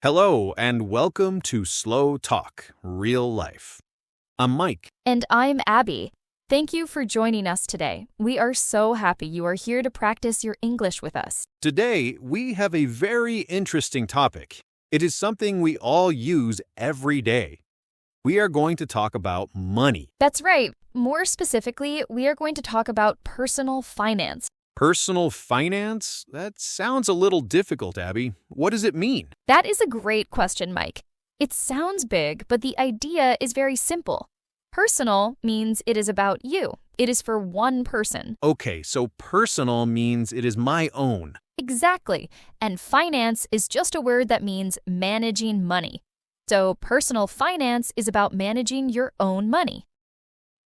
Hello, and welcome to Slow Talk, Real Life. I'm Mike. And I'm Abby. Thank you for joining us today. We are so happy you are here to practice your English with us. Today, we have a very interesting topic. It is something we all use every day. We are going to talk about money. That's right. More specifically, we are going to talk about personal finance. Personal finance? That sounds a little difficult, Abby. What does it mean? That is a great question, Mike. It sounds big, but the idea is very simple. Personal means it is about you. It is for one person. Okay, so personal means it is my own. Exactly. And finance is just a word that means managing money. So personal finance is about managing your own money.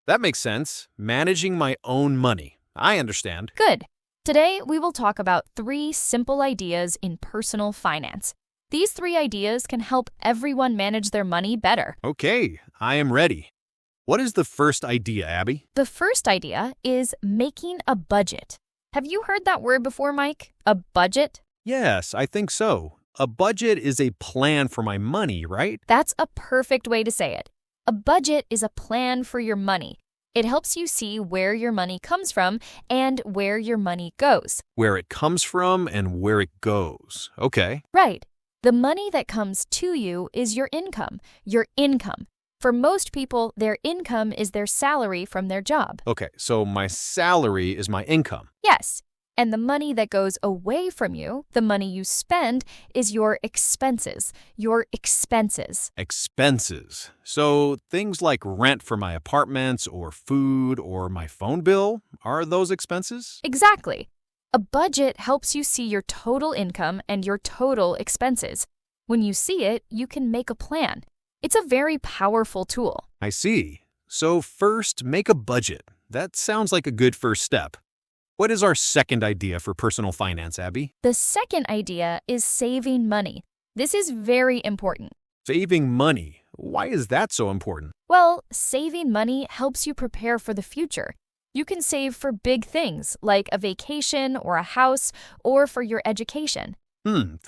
That makes sense. Managing my own money. I understand. Good. Today, we will talk about 3 simple ideas in personal finance. These 3 ideas can help everyone manage their money better. Okay, I am ready. What is the first idea, Abby? The first idea is making a budget. Have you heard that word before, Mike? A budget? Yes, I think so. A budget is a plan for my money, right? That's a perfect way to say it. A budget is a plan for your money. It helps you see where your money comes from and where your money goes. Where it comes from and where it goes. Okay. Right. The money that comes to you is your income. Your income. For most people, their income is their salary from their job. Okay, so my salary is my income. Yes. And the money that goes away from you, the money you spend, is your expenses. Your expenses. Expenses. So things like rent for my apartments or food or my phone bill, are those expenses? Exactly. A budget helps you see your total income and your total expenses. When you see it, you can make a plan. It's a very powerful tool. I see. So first, make a budget. That sounds like a good first step. What is our second idea for personal finance, Abby? The second idea is saving money. This is very important. Saving money. Why is that so important? Well, saving money helps you prepare for the future. You can save for big things like a vacation or a house or for your education.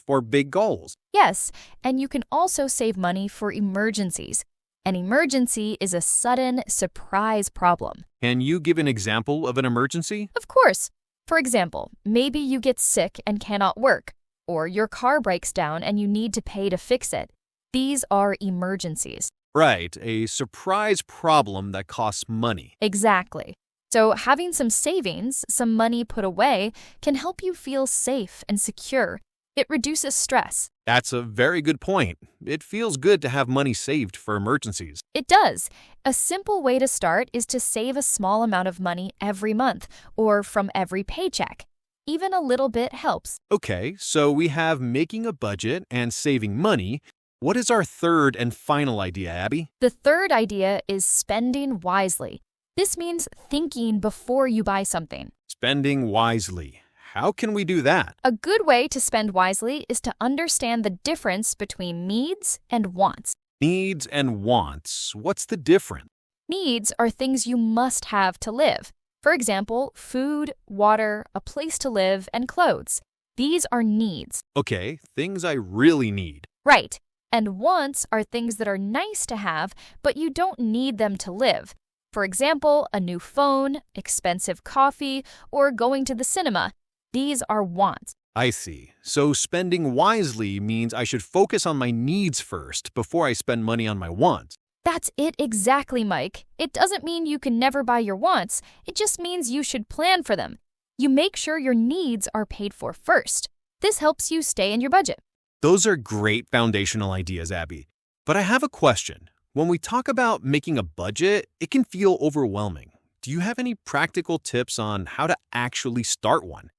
For big goals. Yes, and you can also save money for emergencies. An emergency is a sudden, surprise problem. Can you give an example of an emergency? Of course. For example, maybe you get sick and cannot work, or your car breaks down and you need to pay to fix it. These are emergencies. Right, a surprise problem that costs money. Exactly. So having some savings, some money put away, can help you feel safe and secure. It reduces stress. That's a very good point. It feels good to have money saved for emergencies. It does. A simple way to start is to save a small amount of money every month or from every paycheck. Even a little bit helps. Okay, so we have making a budget and saving money. What is our third and final idea, Abby? The third idea is spending wisely. This means thinking before you buy something. Spending wisely. How can we do that? A good way to spend wisely is to understand the difference between needs and wants. Needs and wants. What's the difference? Needs are things you must have to live. For example, food, water, a place to live, and clothes. These are needs. Okay, things I really need. Right. And wants are things that are nice to have, but you don't need them to live. For example, a new phone, expensive coffee, or going to the cinema. These are wants. I see. So spending wisely means I should focus on my needs first before I spend money on my wants. That's it exactly, Mike. It doesn't mean you can never buy your wants. It just means you should plan for them. You make sure your needs are paid for first. This helps you stay in your budget. Those are great foundational ideas, Abby. But I have a question. When we talk about making a budget, it can feel overwhelming. Do you have any practical tips on how to actually start one?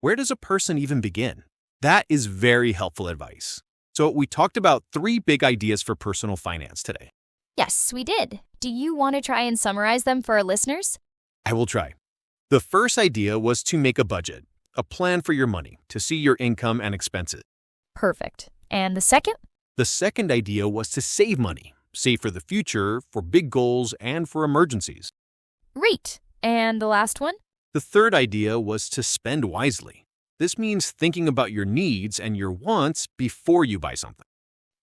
Where does a person even begin? That is very helpful advice. So we talked about 3 big ideas for personal finance today. Yes, we did. Do you want to try and summarize them for our listeners? I will try. The first idea was to make a budget, a plan for your money, to see your income and expenses. Perfect. And the second? The second idea was to save money, save for the future, for big goals, and for emergencies. Great. And the last one? The third idea was to spend wisely. This means thinking about your needs and your wants before you buy something.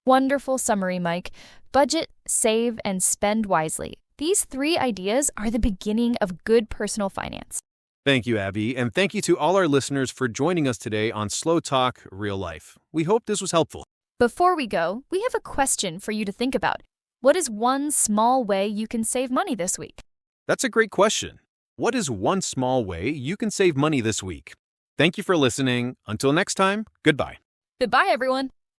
Wonderful summary, Mike. Budget, save, and spend wisely. These three ideas are the beginning of good personal finance. Thank you, Abby, and thank you to all our listeners for joining us today on Slow Talk Real Life. We hope this was helpful. Before we go, we have a question for you to think about. What is one small way you can save money this week? That's a great question. What is one small way you can save money this week? Thank you for listening. Until next time, goodbye. Goodbye, everyone.